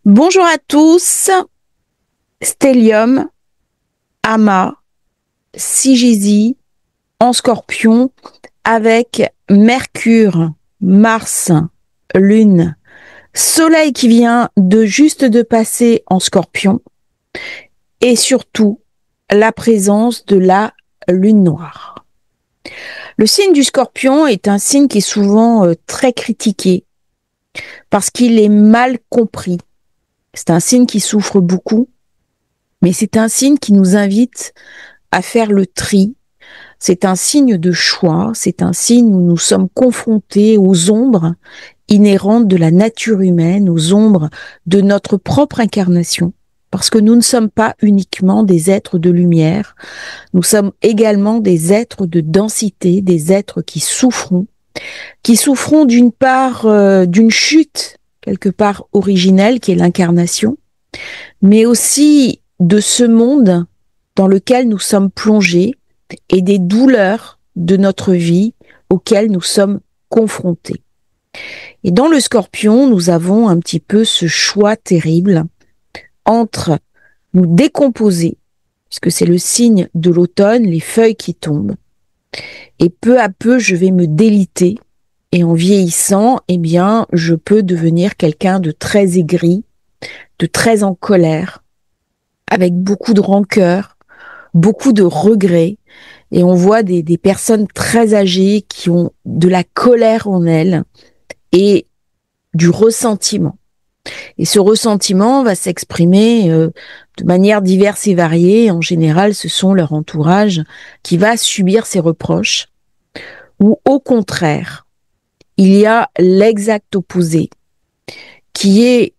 Bonjour à tous, Stellium, Ama, Sigésie, en Scorpion, avec Mercure, Mars, Lune, Soleil qui vient de juste de passer en Scorpion, et surtout la présence de la Lune noire. Le signe du Scorpion est un signe qui est souvent très critiqué parce qu'il est mal compris. C'est un signe qui souffre beaucoup, mais c'est un signe qui nous invite à faire le tri. C'est un signe de choix, c'est un signe où nous sommes confrontés aux ombres inhérentes de la nature humaine, aux ombres de notre propre incarnation, parce que nous ne sommes pas uniquement des êtres de lumière, nous sommes également des êtres de densité, des êtres qui souffrons d'une part d'une chute quelque part originelle qui est l'incarnation, mais aussi de ce monde dans lequel nous sommes plongés et des douleurs de notre vie auxquelles nous sommes confrontés. Et dans le Scorpion, nous avons un petit peu ce choix terrible entre nous décomposer, puisque c'est le signe de l'automne, les feuilles qui tombent, et peu à peu je vais me déliter, et en vieillissant, eh bien, je peux devenir quelqu'un de très aigri, de très en colère, avec beaucoup de rancœur, beaucoup de regrets, et on voit des personnes très âgées qui ont de la colère en elles et du ressentiment. Et ce ressentiment va s'exprimer de manière diverse et variée. En général, ce sont leur entourage qui va subir ces reproches. Ou au contraire, il y a l'exact opposé, qui est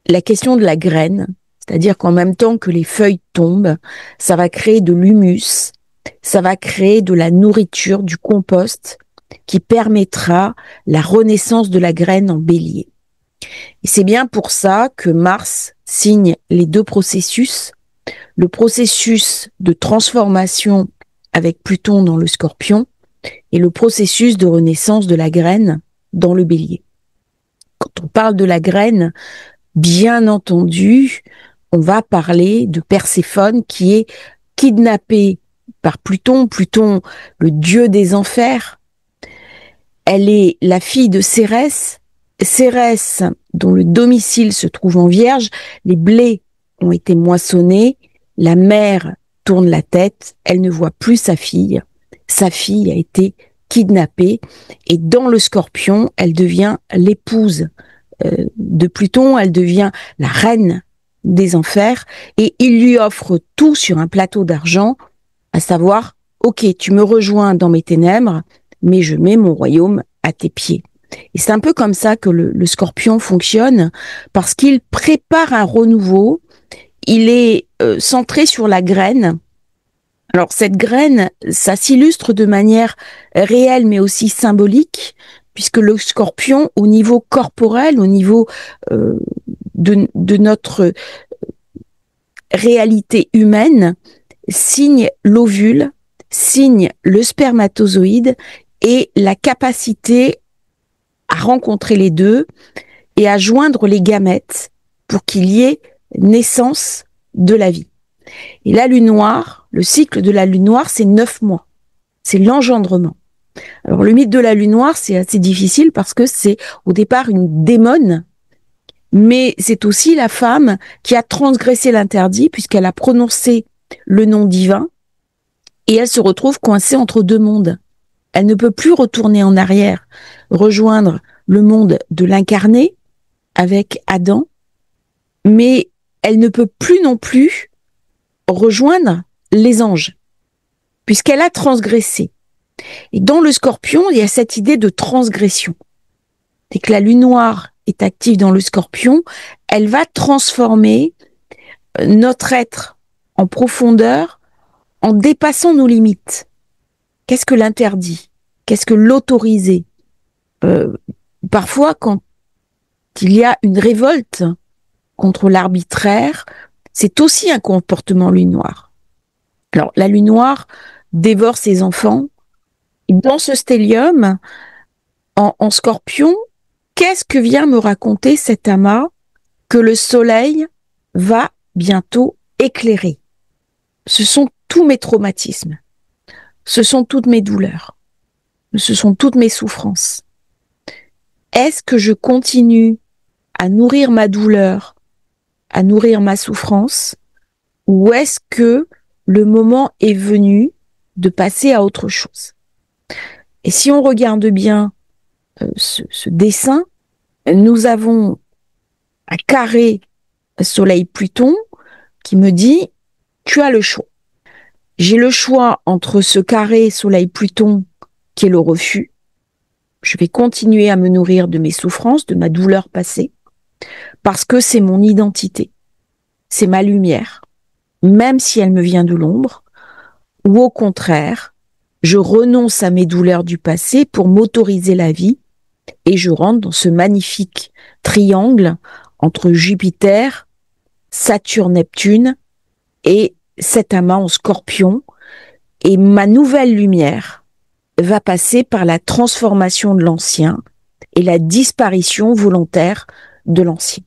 la question de la graine. C'est-à-dire qu'en même temps que les feuilles tombent, ça va créer de l'humus, ça va créer de la nourriture, du compost, qui permettra la renaissance de la graine en bélier. Et c'est bien pour ça que Mars signe les deux processus, le processus de transformation avec Pluton dans le Scorpion et le processus de renaissance de la graine dans le bélier. Quand on parle de la graine, bien entendu, on va parler de Perséphone qui est kidnappée par Pluton, Pluton, le dieu des enfers. Elle est la fille de Cérès, Cérès dont le domicile se trouve en Vierge, les blés ont été moissonnés, la mère tourne la tête, elle ne voit plus sa fille a été kidnappée et dans le Scorpion, elle devient l'épouse de Pluton, elle devient la reine des enfers et il lui offre tout sur un plateau d'argent, à savoir, ok, tu me rejoins dans mes ténèbres, mais je mets mon royaume à tes pieds. Et c'est un peu comme ça que le Scorpion fonctionne, parce qu'il prépare un renouveau, il est centré sur la graine. Alors cette graine, ça s'illustre de manière réelle mais aussi symbolique, puisque le Scorpion, au niveau corporel, au niveau de notre réalité humaine, signe l'ovule, signe le spermatozoïde et la capacité à rencontrer les deux et à joindre les gamètes pour qu'il y ait naissance de la vie. Et la lune noire, le cycle de la lune noire, c'est 9 mois. C'est l'engendrement. Alors le mythe de la lune noire, c'est assez difficile parce que c'est au départ une démone, mais c'est aussi la femme qui a transgressé l'interdit puisqu'elle a prononcé le nom divin et elle se retrouve coincée entre deux mondes. Elle ne peut plus retourner en arrière, rejoindre le monde de l'incarné avec Adam, mais elle ne peut plus non plus rejoindre les anges, puisqu'elle a transgressé. Et dans le Scorpion, il y a cette idée de transgression. Dès que la lune noire est active dans le Scorpion, elle va transformer notre être en profondeur en dépassant nos limites. Qu'est-ce que l'interdit? Qu'est-ce que l'autorisé? Parfois, quand il y a une révolte contre l'arbitraire, c'est aussi un comportement lune noire. Alors, la lune noire dévore ses enfants. Et dans ce stellium, en Scorpion, qu'est-ce que vient me raconter cet amas que le soleil va bientôt éclairer. Ce sont tous mes traumatismes. Ce sont toutes mes douleurs. Ce sont toutes mes souffrances. Est-ce que je continue à nourrir ma douleur, à nourrir ma souffrance, ou est-ce que le moment est venu de passer à autre chose? Et si on regarde bien ce dessin, nous avons un carré Soleil-Pluton qui me dit « tu as le choix ». J'ai le choix entre ce carré Soleil-Pluton qui est le refus. Je vais continuer à me nourrir de mes souffrances, de ma douleur passée, parce que c'est mon identité, c'est ma lumière, même si elle me vient de l'ombre, ou au contraire, je renonce à mes douleurs du passé pour m'autoriser la vie et je rentre dans ce magnifique triangle entre Jupiter, Saturne, Neptune et cet amas en Scorpion. Et ma nouvelle lumière va passer par la transformation de l'ancien et la disparition volontaire de l'ancien.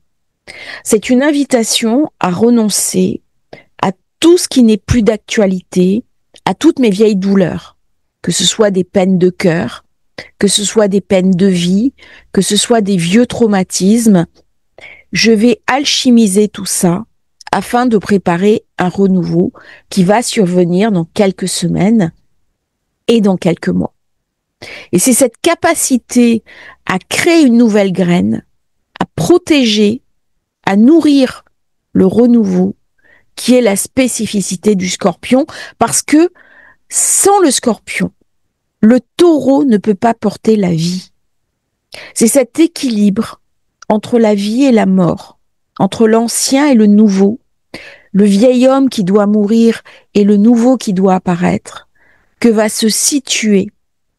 C'est une invitation à renoncer à tout ce qui n'est plus d'actualité, à toutes mes vieilles douleurs, que ce soit des peines de cœur, que ce soit des peines de vie, que ce soit des vieux traumatismes. Je vais alchimiser tout ça afin de préparer un renouveau qui va survenir dans quelques semaines et dans quelques mois. Et c'est cette capacité à créer une nouvelle graine, à protéger, à nourrir le renouveau qui est la spécificité du Scorpion, parce que sans le Scorpion, le Taureau ne peut pas porter la vie. C'est cet équilibre entre la vie et la mort, entre l'ancien et le nouveau, le vieil homme qui doit mourir et le nouveau qui doit apparaître, que va se situer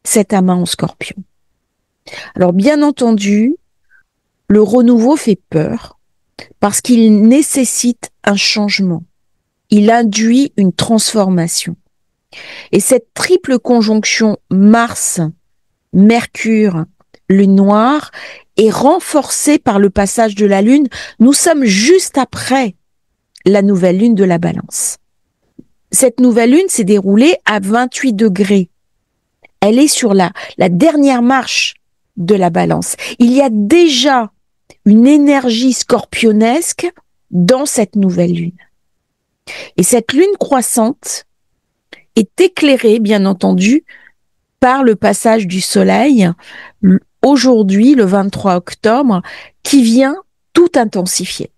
cet amas en Scorpion. Alors bien entendu, le renouveau fait peur parce qu'il nécessite un changement. Il induit une transformation. Et cette triple conjonction Mars-Mercure, Lune noire, est renforcée par le passage de la Lune. Nous sommes juste après la nouvelle Lune de la Balance. Cette nouvelle Lune s'est déroulée à 28 degrés. Elle est sur la dernière marche de la Balance. Il y a déjà une énergie scorpionesque dans cette nouvelle Lune. Et cette Lune croissante est éclairée, bien entendu, par le passage du Soleil, aujourd'hui, le 23 octobre, qui vient tout intensifier.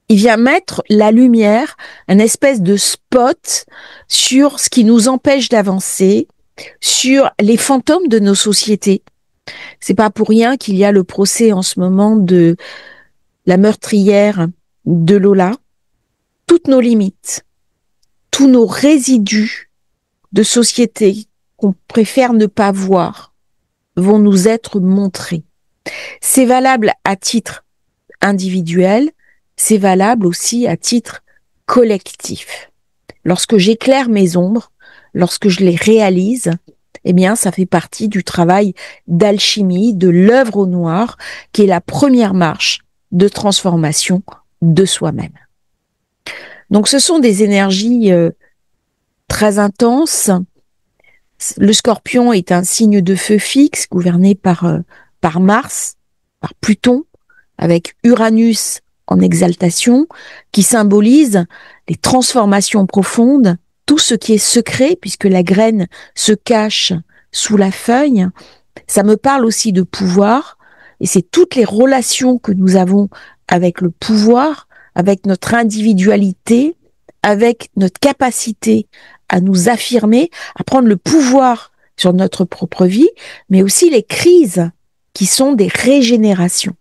Il vient mettre la lumière, un espèce de spot sur ce qui nous empêche d'avancer, sur les fantômes de nos sociétés. C'est pas pour rien qu'il y a le procès en ce moment de la meurtrière de Lola. Toutes nos limites, tous nos résidus de société qu'on préfère ne pas voir vont nous être montrés. C'est valable à titre individuel, c'est valable aussi à titre collectif. Lorsque j'éclaire mes ombres, lorsque je les réalise, eh bien, ça fait partie du travail d'alchimie, de l'œuvre au noir, qui est la première marche de transformation de soi-même. Donc, ce sont des énergies très intenses. Le Scorpion est un signe de feu fixe, gouverné par Mars, par Pluton, avec Uranus en exaltation, qui symbolise les transformations profondes, tout ce qui est secret, puisque la graine se cache sous la feuille. Ça me parle aussi de pouvoir, et c'est toutes les relations que nous avons avec le pouvoir, avec notre individualité, avec notre capacité à nous affirmer, à prendre le pouvoir sur notre propre vie, mais aussi les crises qui sont des régénérations.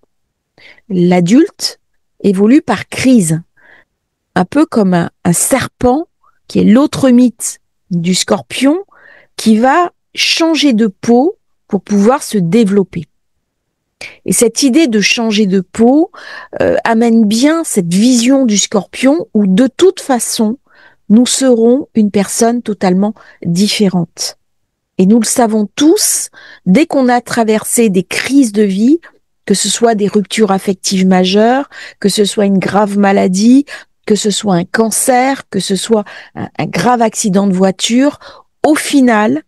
L'adulte évolue par crise, un peu comme un serpent, qui est l'autre mythe du Scorpion, qui va changer de peau pour pouvoir se développer. Et cette idée de changer de peau amène bien cette vision du Scorpion où de toute façon, nous serons une personne totalement différente. Et nous le savons tous, dès qu'on a traversé des crises de vie, que ce soit des ruptures affectives majeures, que ce soit une grave maladie, que ce soit un cancer, que ce soit un grave accident de voiture, au final,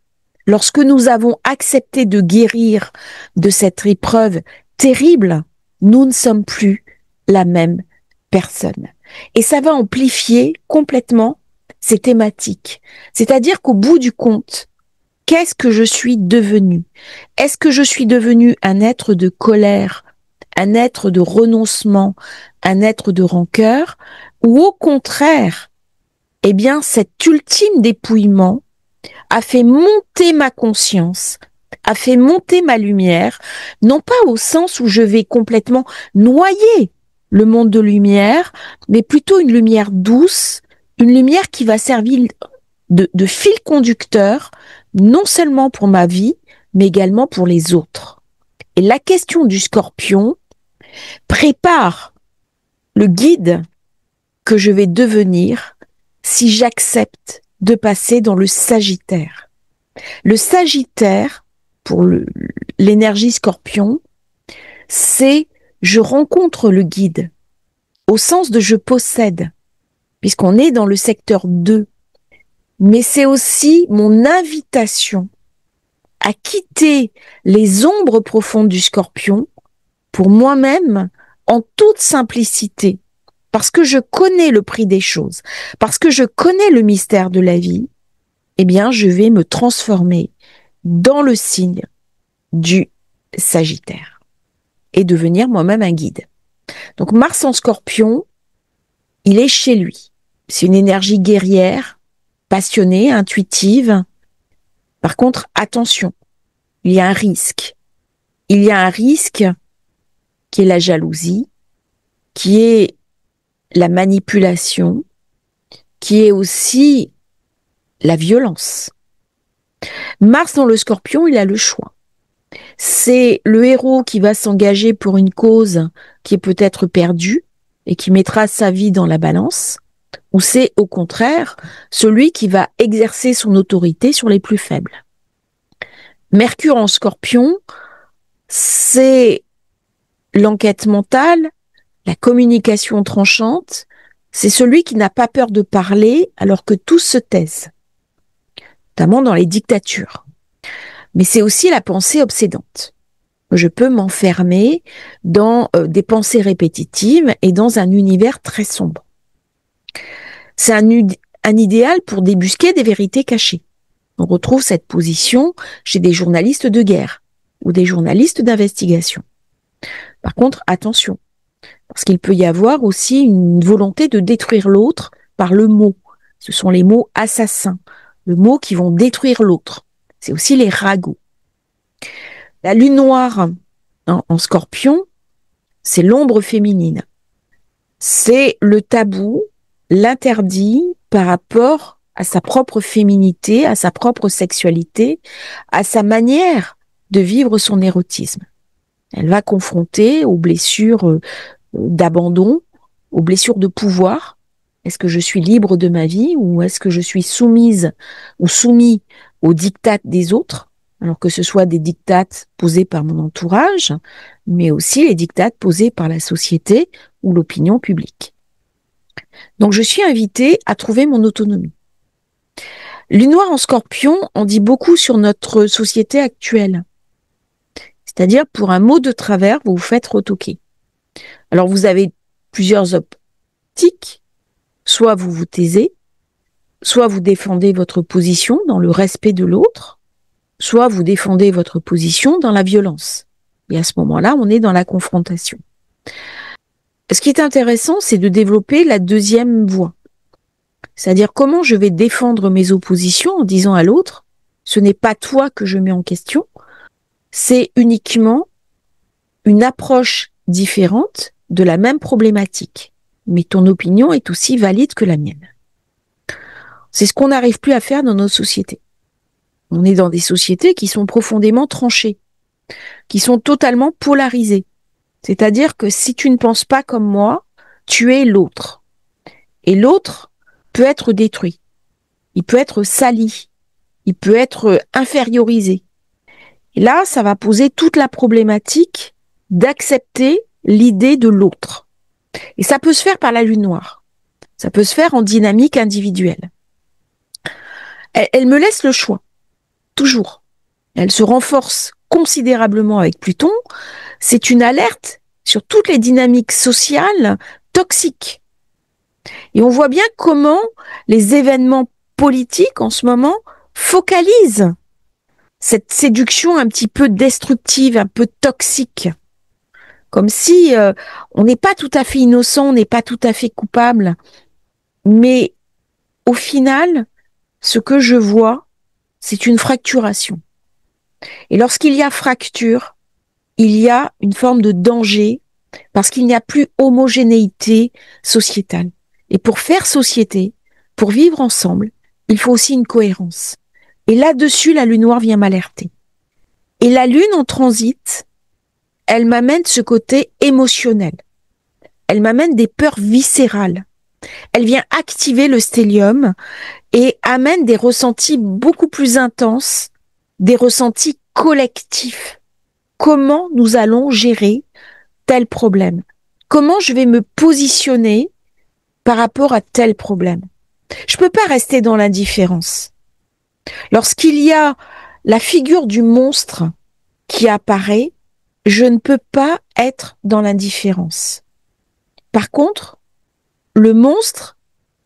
lorsque nous avons accepté de guérir de cette épreuve terrible, nous ne sommes plus la même personne. Et ça va amplifier complètement ces thématiques. C'est-à-dire qu'au bout du compte, qu'est-ce que je suis devenue? Est-ce que je suis devenue un être de colère, un être de renoncement, un être de rancœur, ou au contraire, eh bien, cet ultime dépouillement a fait monter ma conscience, a fait monter ma lumière, non pas au sens où je vais complètement noyer le monde de lumière, mais plutôt une lumière douce, une lumière qui va servir de fil conducteur, non seulement pour ma vie, mais également pour les autres. Et la question du Scorpion prépare le guide que je vais devenir si j'accepte de passer dans le Sagittaire. Le Sagittaire, pour l'énergie Scorpion, c'est je rencontre le guide, au sens de je possède, puisqu'on est dans le secteur 2. Mais c'est aussi mon invitation à quitter les ombres profondes du Scorpion pour moi-même, en toute simplicité, parce que je connais le prix des choses, parce que je connais le mystère de la vie, eh bien, je vais me transformer dans le signe du Sagittaire et devenir moi-même un guide. Donc, Mars en Scorpion, il est chez lui. C'est une énergie guerrière, passionnée, intuitive. Par contre, attention, il y a un risque. Il y a un risque qui est la jalousie, qui est la manipulation, qui est aussi la violence. Mars dans le Scorpion, il a le choix. C'est le héros qui va s'engager pour une cause qui est peut-être perdue et qui mettra sa vie dans la balance, ou c'est au contraire celui qui va exercer son autorité sur les plus faibles. Mercure en Scorpion, c'est l'enquête mentale, la communication tranchante, c'est celui qui n'a pas peur de parler alors que tous se taisent, notamment dans les dictatures. Mais c'est aussi la pensée obsédante. Je peux m'enfermer dans des pensées répétitives et dans un univers très sombre. C'est un idéal pour débusquer des vérités cachées. On retrouve cette position chez des journalistes de guerre ou des journalistes d'investigation. Par contre, attention, parce qu'il peut y avoir aussi une volonté de détruire l'autre par le mot. Ce sont les mots assassins, les mots qui vont détruire l'autre. C'est aussi les ragots. La lune noire en Scorpion, c'est l'ombre féminine. C'est le tabou, l'interdit par rapport à sa propre féminité, à sa propre sexualité, à sa manière de vivre son érotisme. Elle va confronter aux blessures d'abandon, aux blessures de pouvoir. Est-ce que je suis libre de ma vie ou est-ce que je suis soumise ou soumis aux diktats des autres, alors que ce soit des diktats posés par mon entourage, mais aussi les diktats posés par la société ou l'opinion publique. Donc je suis invitée à trouver mon autonomie. Lune noire en Scorpion en dit beaucoup sur notre société actuelle. C'est-à-dire, pour un mot de travers, vous vous faites retoquer. Alors, vous avez plusieurs optiques. Soit vous vous taisez, soit vous défendez votre position dans le respect de l'autre, soit vous défendez votre position dans la violence. Et à ce moment-là, on est dans la confrontation. Ce qui est intéressant, c'est de développer la deuxième voie. C'est-à-dire comment je vais défendre mes oppositions en disant à l'autre, ce n'est pas toi que je mets en question, c'est uniquement une approche différente de la même problématique. Mais ton opinion est aussi valide que la mienne. C'est ce qu'on n'arrive plus à faire dans nos sociétés. On est dans des sociétés qui sont profondément tranchées, qui sont totalement polarisées. C'est-à-dire que si tu ne penses pas comme moi, tu es l'autre. Et l'autre peut être détruit. Il peut être sali. Il peut être infériorisé. Et là, ça va poser toute la problématique d'accepter l'idée de l'autre. Et ça peut se faire par la lune noire. Ça peut se faire en dynamique individuelle. Elle me laisse le choix, toujours. Elle se renforce considérablement avec Pluton. C'est une alerte sur toutes les dynamiques sociales toxiques. Et on voit bien comment les événements politiques en ce moment focalisent cette séduction un petit peu destructive, un peu toxique. Comme si on n'est pas tout à fait innocent, on n'est pas tout à fait coupable. Mais au final, ce que je vois, c'est une fracturation. Et lorsqu'il y a fracture, il y a une forme de danger parce qu'il n'y a plus homogénéité sociétale. Et pour faire société, pour vivre ensemble, il faut aussi une cohérence. Et là-dessus, la lune noire vient m'alerter. Et la lune en transit, elle m'amène ce côté émotionnel. Elle m'amène des peurs viscérales. Elle vient activer le stellium et amène des ressentis beaucoup plus intenses, des ressentis collectifs. Comment nous allons gérer tel problème? Comment je vais me positionner par rapport à tel problème? Je peux pas rester dans l'indifférence. Lorsqu'il y a la figure du monstre qui apparaît, je ne peux pas être dans l'indifférence. Par contre, le monstre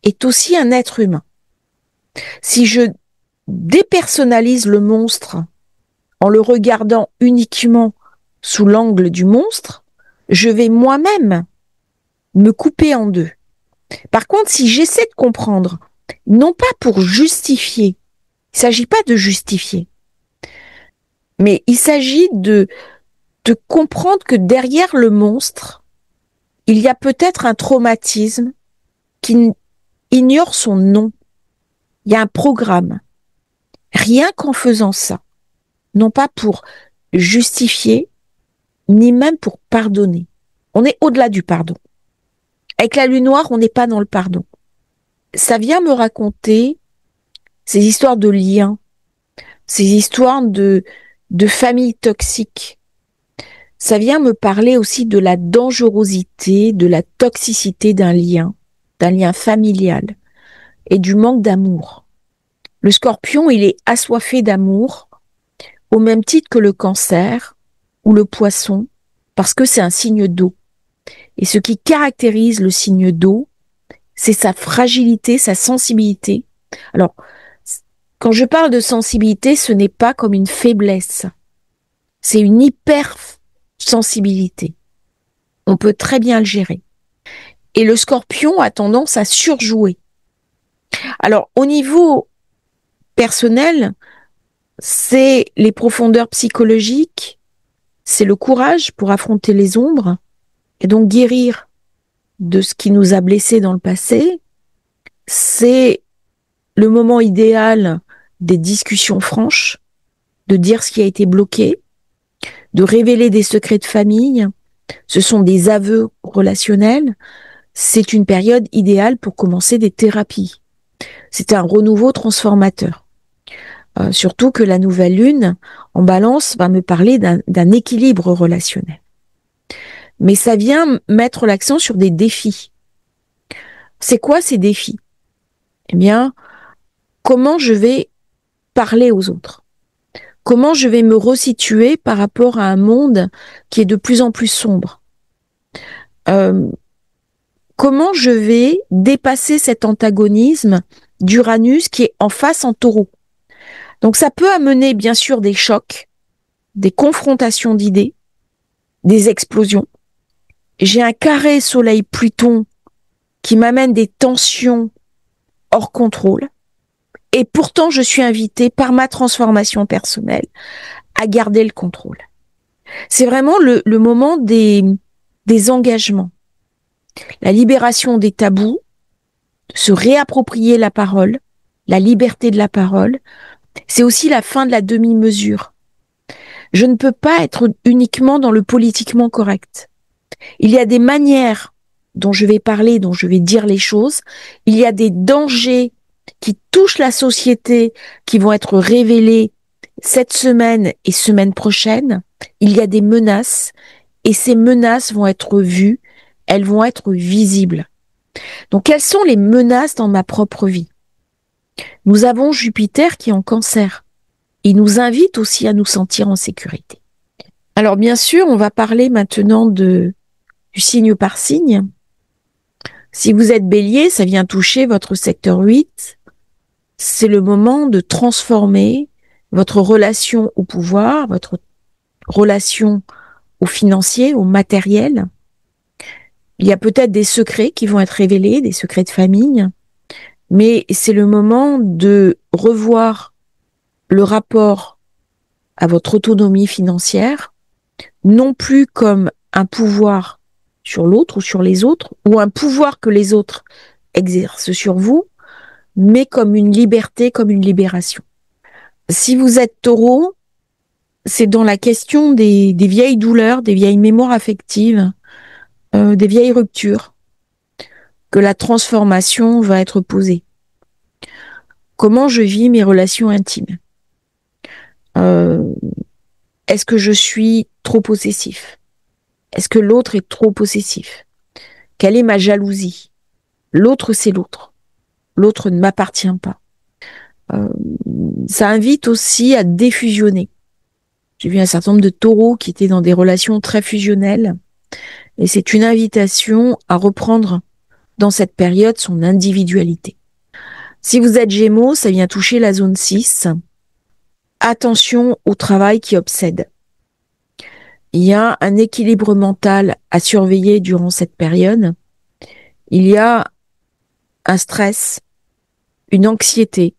est aussi un être humain. Si je dépersonnalise le monstre en le regardant uniquement sous l'angle du monstre, je vais moi-même me couper en deux. Par contre, si j'essaie de comprendre, non pas pour justifier, il ne s'agit pas de justifier, mais il s'agit de comprendre que derrière le monstre, il y a peut-être un traumatisme qui ignore son nom. Il y a un programme. Rien qu'en faisant ça, non pas pour justifier, ni même pour pardonner. On est au-delà du pardon. Avec la lune noire, on n'est pas dans le pardon. Ça vient me raconter ces histoires de liens, ces histoires de familles toxiques. Ça vient me parler aussi de la dangerosité, de la toxicité d'un lien familial et du manque d'amour. Le scorpion, il est assoiffé d'amour au même titre que le cancer ou le poisson, parce que c'est un signe d'eau. Et ce qui caractérise le signe d'eau, c'est sa fragilité, sa sensibilité. Alors, quand je parle de sensibilité, ce n'est pas comme une faiblesse. C'est une hypersensibilité. On peut très bien le gérer. Et le scorpion a tendance à surjouer. Alors, au niveau personnel, c'est les profondeurs psychologiques, c'est le courage pour affronter les ombres et donc guérir de ce qui nous a blessés dans le passé. C'est le moment idéal des discussions franches, de dire ce qui a été bloqué, de révéler des secrets de famille. Ce sont des aveux relationnels. C'est une période idéale pour commencer des thérapies. C'est un renouveau transformateur. Surtout que la nouvelle lune en balance va me parler d'un équilibre relationnel. Mais ça vient mettre l'accent sur des défis. C'est quoi ces défis? Eh bien, comment je vais parler aux autres? Comment je vais me resituer par rapport à un monde qui est de plus en plus sombre? Comment je vais dépasser cet antagonisme d'Uranus qui est en face en taureau? Donc ça peut amener bien sûr des chocs, des confrontations d'idées, des explosions. J'ai un carré Soleil-Pluton qui m'amène des tensions hors contrôle. Et pourtant, je suis invitée par ma transformation personnelle à garder le contrôle. C'est vraiment le moment des engagements. La libération des tabous, se réapproprier la parole, la liberté de la parole. C'est aussi la fin de la demi-mesure. Je ne peux pas être uniquement dans le politiquement correct. Il y a des manières dont je vais parler, dont je vais dire les choses. Il y a des dangers qui touchent la société, qui vont être révélés cette semaine et semaine prochaine. Il y a des menaces et ces menaces vont être vues, elles vont être visibles. Donc, quelles sont les menaces dans ma propre vie? Nous avons Jupiter qui est en Cancer. Il nous invite aussi à nous sentir en sécurité. Alors, bien sûr, on va parler maintenant du signe par signe. Si vous êtes Bélier, ça vient toucher votre secteur 8. C'est le moment de transformer votre relation au pouvoir, votre relation au financier, au matériel. Il y a peut-être des secrets qui vont être révélés, des secrets de famille, mais c'est le moment de revoir le rapport à votre autonomie financière, non plus comme un pouvoir sur l'autre ou sur les autres, ou un pouvoir que les autres exercent sur vous, mais comme une liberté, comme une libération. Si vous êtes Taureau, c'est dans la question des vieilles douleurs, des vieilles mémoires affectives, des vieilles ruptures, que la transformation va être posée. Comment je vis mes relations intimes? Est-ce que je suis trop possessif? Est-ce que l'autre est trop possessif? Quelle est ma jalousie? L'autre, c'est l'autre. L'autre ne m'appartient pas. Ça invite aussi à défusionner. J'ai vu un certain nombre de taureaux qui étaient dans des relations très fusionnelles. Et c'est une invitation à reprendre dans cette période son individualité. Si vous êtes Gémeaux, ça vient toucher la zone 6. Attention au travail qui obsède. Il y a un équilibre mental à surveiller durant cette période. Il y a un stress, une anxiété,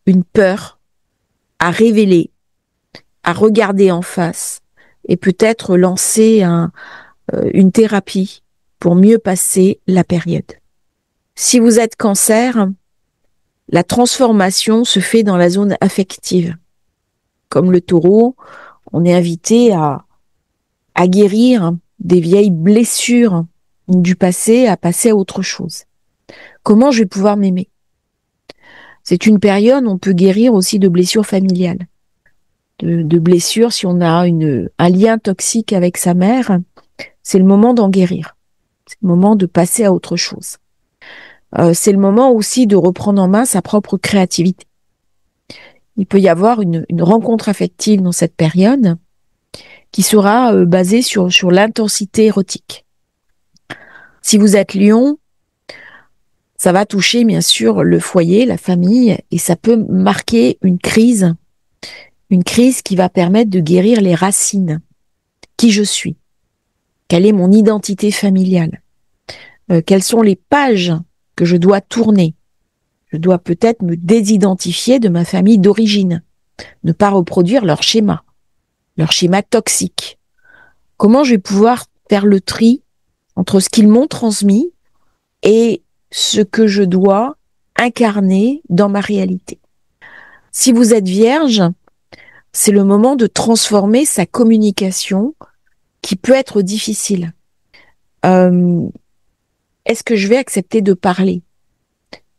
une peur à révéler, à regarder en face et peut-être lancer une thérapie pour mieux passer la période. Si vous êtes Cancer, la transformation se fait dans la zone affective. Comme le Taureau, on est invité à guérir des vieilles blessures du passé, à passer à autre chose. Comment je vais pouvoir m'aimer? C'est une période où on peut guérir aussi de blessures familiales, de blessures si on a un lien toxique avec sa mère. C'est le moment d'en guérir. C'est le moment de passer à autre chose. C'est le moment aussi de reprendre en main sa propre créativité. Il peut y avoir une rencontre affective dans cette période qui sera basée sur l'intensité érotique. Si vous êtes Lion, ça va toucher bien sûr le foyer, la famille, et ça peut marquer une crise qui va permettre de guérir les racines. Qui je suis? Quelle est mon identité familiale? Quelles sont les pages que je dois tourner? Je dois peut-être me désidentifier de ma famille d'origine, ne pas reproduire leur schéma toxique. Comment je vais pouvoir faire le tri entre ce qu'ils m'ont transmis et ce que je dois incarner dans ma réalité? Si vous êtes Vierge, c'est le moment de transformer sa communication qui peut être difficile. Est-ce que je vais accepter de parler?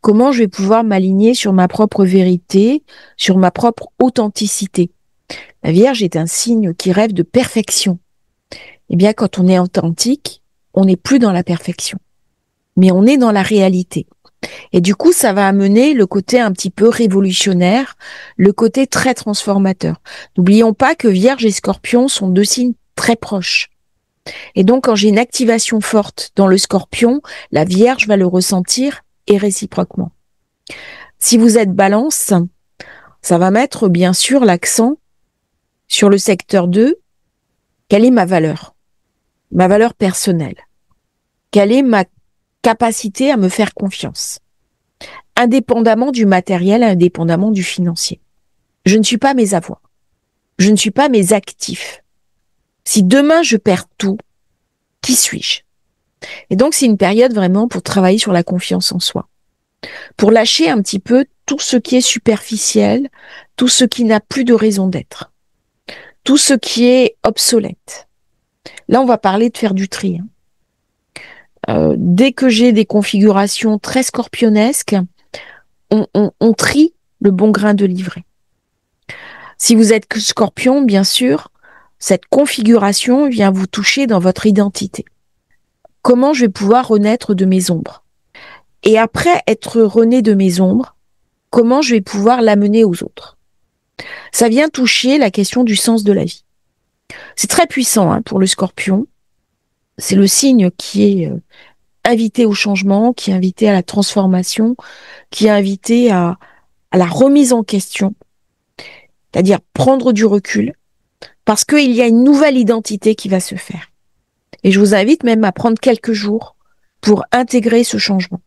Comment je vais pouvoir m'aligner sur ma propre vérité, sur ma propre authenticité? La Vierge est un signe qui rêve de perfection. Eh bien, quand on est authentique, on n'est plus dans la perfection, mais on est dans la réalité. Et du coup, ça va amener le côté un petit peu révolutionnaire, le côté très transformateur. N'oublions pas que Vierge et Scorpion sont deux signes très proches. Et donc, quand j'ai une activation forte dans le Scorpion, la Vierge va le ressentir et réciproquement. Si vous êtes Balance, ça va mettre bien sûr l'accent sur le secteur 2. Quelle est ma valeur? Ma valeur personnelle? Quelle est ma capacité à me faire confiance? Indépendamment du matériel, indépendamment du financier. Je ne suis pas mes avoirs. Je ne suis pas mes actifs. Si demain je perds tout, qui suis-je? Et donc c'est une période vraiment pour travailler sur la confiance en soi. Pour lâcher un petit peu tout ce qui est superficiel, tout ce qui n'a plus de raison d'être. Tout ce qui est obsolète. Là, on va parler de faire du tri. Dès que j'ai des configurations très scorpionesques, on trie le bon grain de livret. Si vous êtes Scorpion, bien sûr, cette configuration vient vous toucher dans votre identité. Comment je vais pouvoir renaître de mes ombres? Et après être rené de mes ombres, comment je vais pouvoir l'amener aux autres? Ça vient toucher la question du sens de la vie. C'est très puissant pour le Scorpion. C'est le signe qui est invité au changement, qui est invité à la transformation, qui est invité à la remise en question, c'est-à-dire prendre du recul, parce qu'il y a une nouvelle identité qui va se faire. Et je vous invite même à prendre quelques jours pour intégrer ce changement.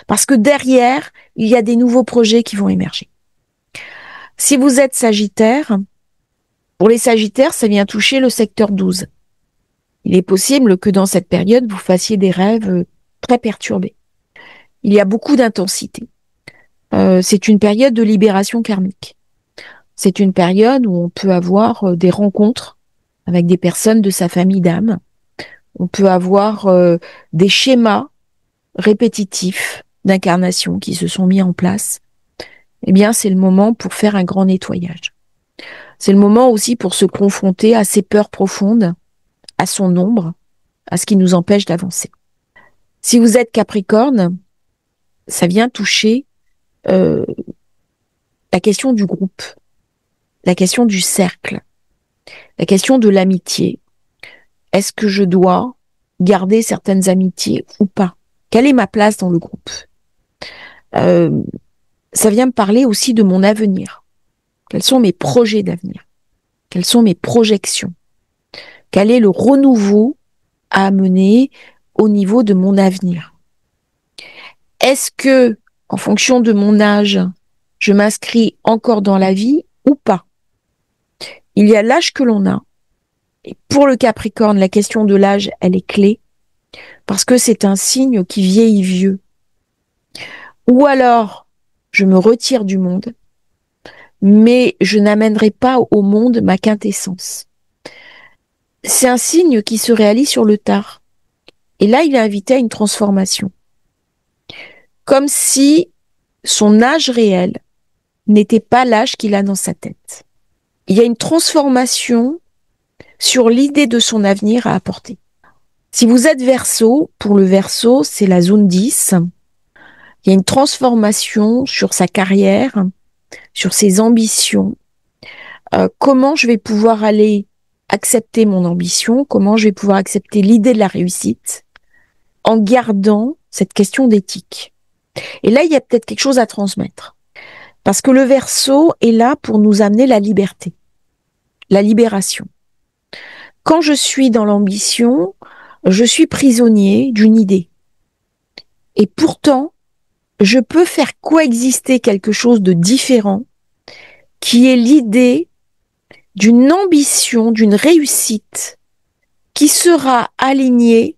Parce que derrière, il y a des nouveaux projets qui vont émerger. Si vous êtes Sagittaire, pour les Sagittaires, ça vient toucher le secteur 12. Il est possible que dans cette période, vous fassiez des rêves très perturbés. Il y a beaucoup d'intensité. C'est une période de libération karmique. C'est une période où on peut avoir des rencontres avec des personnes de sa famille d'âme. On peut avoir des schémas répétitifs d'incarnation qui se sont mis en place. Eh bien, c'est le moment pour faire un grand nettoyage. C'est le moment aussi pour se confronter à ses peurs profondes, à son ombre, à ce qui nous empêche d'avancer. Si vous êtes Capricorne, ça vient toucher la question du groupe, la question du cercle, la question de l'amitié. Est-ce que je dois garder certaines amitiés ou pas? Quelle est ma place dans le groupe? Ça vient me parler aussi de mon avenir. Quels sont mes projets d'avenir? Quelles sont mes projections? Quel est le renouveau à amener au niveau de mon avenir? Est-ce que, en fonction de mon âge, je m'inscris encore dans la vie ou pas? Il y a l'âge que l'on a. Et pour le Capricorne, la question de l'âge, elle est clé parce que c'est un signe qui vieillit vieux. Ou alors, je me retire du monde, mais je n'amènerai pas au monde ma quintessence. C'est un signe qui se réalise sur le tard. Et là, il est invité à une transformation. Comme si son âge réel n'était pas l'âge qu'il a dans sa tête. Il y a une transformation sur l'idée de son avenir à apporter. Si vous êtes Verseau, pour le Verseau, c'est la zone 10. Il y a une transformation sur sa carrière, sur ses ambitions. Comment je vais pouvoir aller accepter mon ambition? Comment je vais pouvoir accepter l'idée de la réussite en gardant cette question d'éthique? Et là, il y a peut-être quelque chose à transmettre. Parce que le Verseau est là pour nous amener la liberté, la libération. Quand je suis dans l'ambition, je suis prisonnier d'une idée. Et pourtant, je peux faire coexister quelque chose de différent, qui est l'idée d'une ambition, d'une réussite, qui sera alignée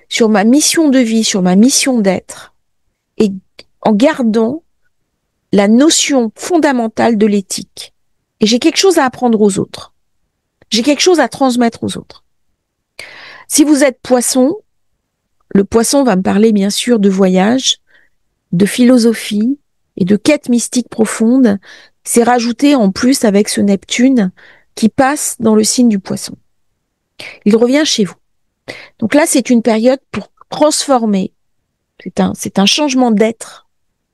sur ma mission de vie, sur ma mission d'être, et en gardant la notion fondamentale de l'éthique. Et j'ai quelque chose à apprendre aux autres. J'ai quelque chose à transmettre aux autres. Si vous êtes Poisson, le Poisson va me parler bien sûr de voyage, de philosophie et de quête mystique profonde. C'est rajouté en plus avec ce Neptune qui passe dans le signe du Poisson. Il revient chez vous. Donc là, c'est une période pour transformer. C'est un changement d'être.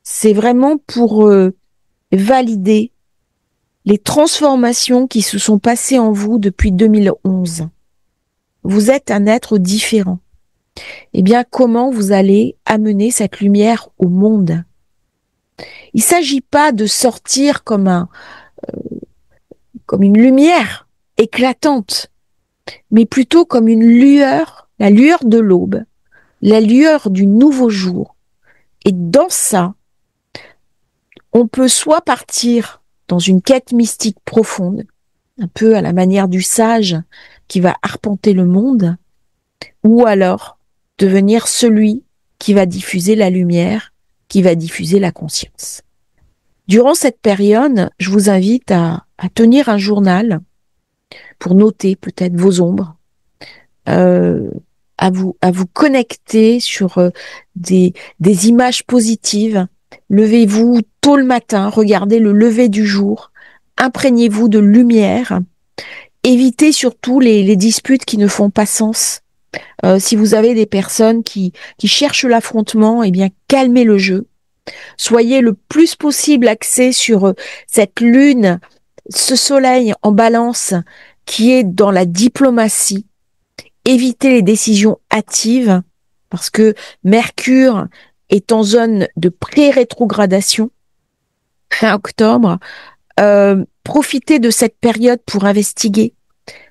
C'est vraiment pour valider les transformations qui se sont passées en vous depuis 2011. Vous êtes un être différent. Eh bien, comment vous allez amener cette lumière au monde? Il ne s'agit pas de sortir comme une lumière éclatante, mais plutôt comme une lueur, la lueur de l'aube, la lueur du nouveau jour. Et dans ça, on peut soit partir dans une quête mystique profonde, un peu à la manière du sage qui va arpenter le monde, ou alors devenir celui qui va diffuser la lumière, qui va diffuser la conscience. Durant cette période, je vous invite à tenir un journal pour noter peut-être vos ombres, à vous connecter sur des images positives. Levez-vous tôt le matin, regardez le lever du jour, imprégnez-vous de lumière Évitez surtout les disputes qui ne font pas sens. Si vous avez des personnes qui cherchent l'affrontement, eh bien, calmez le jeu. Soyez le plus possible axé sur cette lune, ce soleil en balance qui est dans la diplomatie. Évitez les décisions hâtives parce que Mercure est en zone de pré-rétrogradation fin octobre. Profitez de cette période pour investiguer.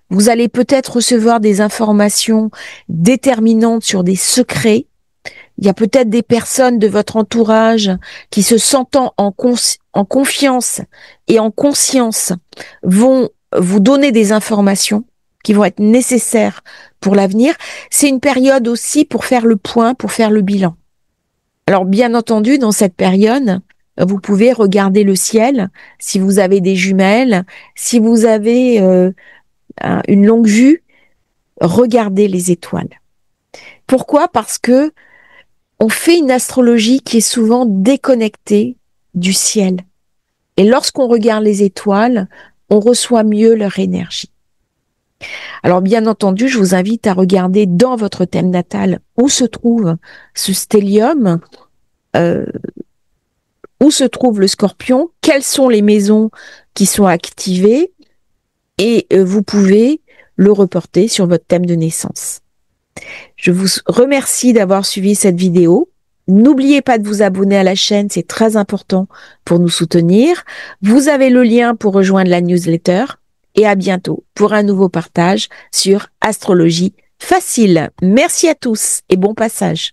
Vous allez peut-être recevoir des informations déterminantes sur des secrets. Il y a peut-être des personnes de votre entourage qui, se sentant en confiance et en conscience, vont vous donner des informations qui vont être nécessaires pour l'avenir. C'est une période aussi pour faire le point, pour faire le bilan. Alors, bien entendu, dans cette période, vous pouvez regarder le ciel si vous avez des jumelles, si vous avez une longue vue, regardez les étoiles. Pourquoi? Parce que on fait une astrologie qui est souvent déconnectée du ciel. Et lorsqu'on regarde les étoiles, on reçoit mieux leur énergie. Alors bien entendu, je vous invite à regarder dans votre thème natal où se trouve ce stellium, où se trouve le scorpion, quelles sont les maisons qui sont activées, et vous pouvez le reporter sur votre thème de naissance. Je vous remercie d'avoir suivi cette vidéo. N'oubliez pas de vous abonner à la chaîne, c'est très important pour nous soutenir. Vous avez le lien pour rejoindre la newsletter et à bientôt pour un nouveau partage sur Astrologie Facile. Merci à tous et bon passage.